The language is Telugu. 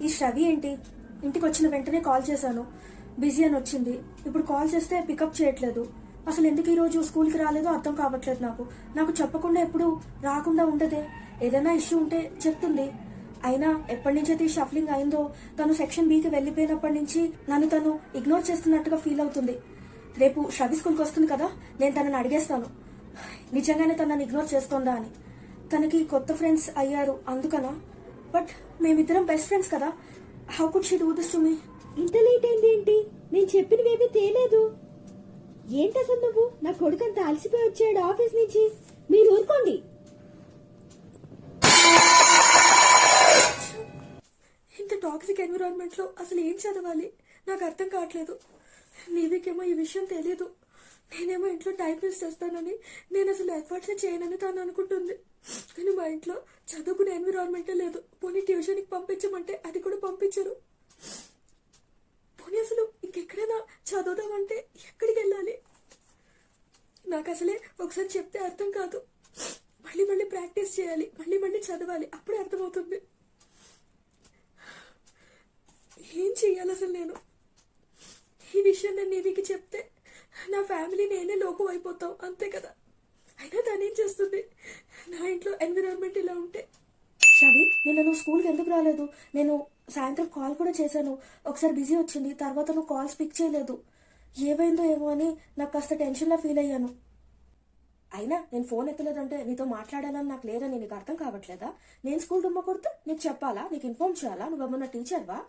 ఈ శ్రవి ఏంటి? ఇంటికి వచ్చిన వెంటనే కాల్ చేశాను, బిజీ అని వచ్చింది. ఇప్పుడు కాల్ చేస్తే పికప్ చేయట్లేదు. అసలు ఎందుకు ఈరోజు స్కూల్కి రాలేదో అర్థం కావట్లేదు. నాకు చెప్పకుండా ఎప్పుడు రాకుండా ఉండదే. ఏదైనా ఇష్యూ ఉంటే చెప్తుంది. అయినా ఎప్పటి నుంచైతే ఈ షఫ్లింగ్ అయిందో, తను సెక్షన్ బికి వెళ్ళిపోయినప్పటి నుంచి నన్ను తను ఇగ్నోర్ చేస్తున్నట్టుగా ఫీల్ అవుతుంది. రేపు శ్రవి స్కూల్కి వస్తుంది కదా, నేను తనని అడిగేస్తాను నిజంగానే తనని ఇగ్నోర్ చేస్తోందా అని. తనకి కొత్త ఫ్రెండ్స్ అయ్యారు అందుకనా? బట్ మేమిద్దరం బెస్ట్ ఫ్రెండ్స్ కదా. How could she do this to me? ఇంత లేట్ అయింది ఏంటి? నేను చెప్పినవేమీ తేలేదు. ఏంటి అసలు నువ్వు? నా కొడుకంతా అలసిపోయి వచ్చాడు ఆఫీస్ నుంచి. మీరు ఊరుకోండి. ఇంత టాక్సిక్ ఎన్విరాన్మెంట్ లో అసలు ఏం చదవాలి నాకు అర్థం కావట్లేదు. నీవికేమో ఈ విషయం తెలియదు. నేనేమో ఇంట్లో టైం వేస్ట్ చేస్తానని, నేను అసలు ఎఫర్ట్స్ చేయనని తను అనుకుంటుంది. కానీ మా ఇంట్లో చదువుకునే ఎన్విరాన్మెంటే లేదు. పోనీ ట్యూషన్కి పంపించమంటే అది కూడా పంపించరు. పోనీ అసలు ఇంకెక్కడైనా చదువుదామంటే ఎక్కడికి వెళ్ళాలి? నాకు అసలే ఒకసారి చెప్తే అర్థం కాదు. మళ్ళీ మళ్ళీ ప్రాక్టీస్ చేయాలి, మళ్ళీ చదవాలి, అప్పుడే అర్థమవుతుంది. ఏం చెయ్యాలి అసలు నేను? ఈ విషయం నేను నీవికి చెప్తే నా ఫ్యామిలీ నేనే లోకం అయిపోతాం, అంతే కదా. అయినా తనేం చేస్తుంది? నా ఇంట్లో ఎన్విరాన్మెంట్ ఇలా ఉంటే. షవి, నిన్న నువ్వు స్కూల్కి ఎందుకు రాలేదు? నేను సాయంత్రం కాల్ కూడా చేశాను. ఒకసారి బిజీ వచ్చింది, తర్వాత నువ్వు కాల్స్ పిక్ చేయలేదు. ఏమైందో ఏమో అని నాకు కాస్త టెన్షన్లా ఫీల్ అయ్యాను. అయినా నేను ఫోన్ ఎత్తలేదంటే నీతో మాట్లాడాలని నాకు లేదని నీకు అర్థం కావట్లేదా? నేను స్కూల్ డుమ్మ కొడితే నీకు చెప్పాలా? నీకు ఇన్ఫార్మ్ చేయాలా? నువ్వేమన్నా టీచర్వా?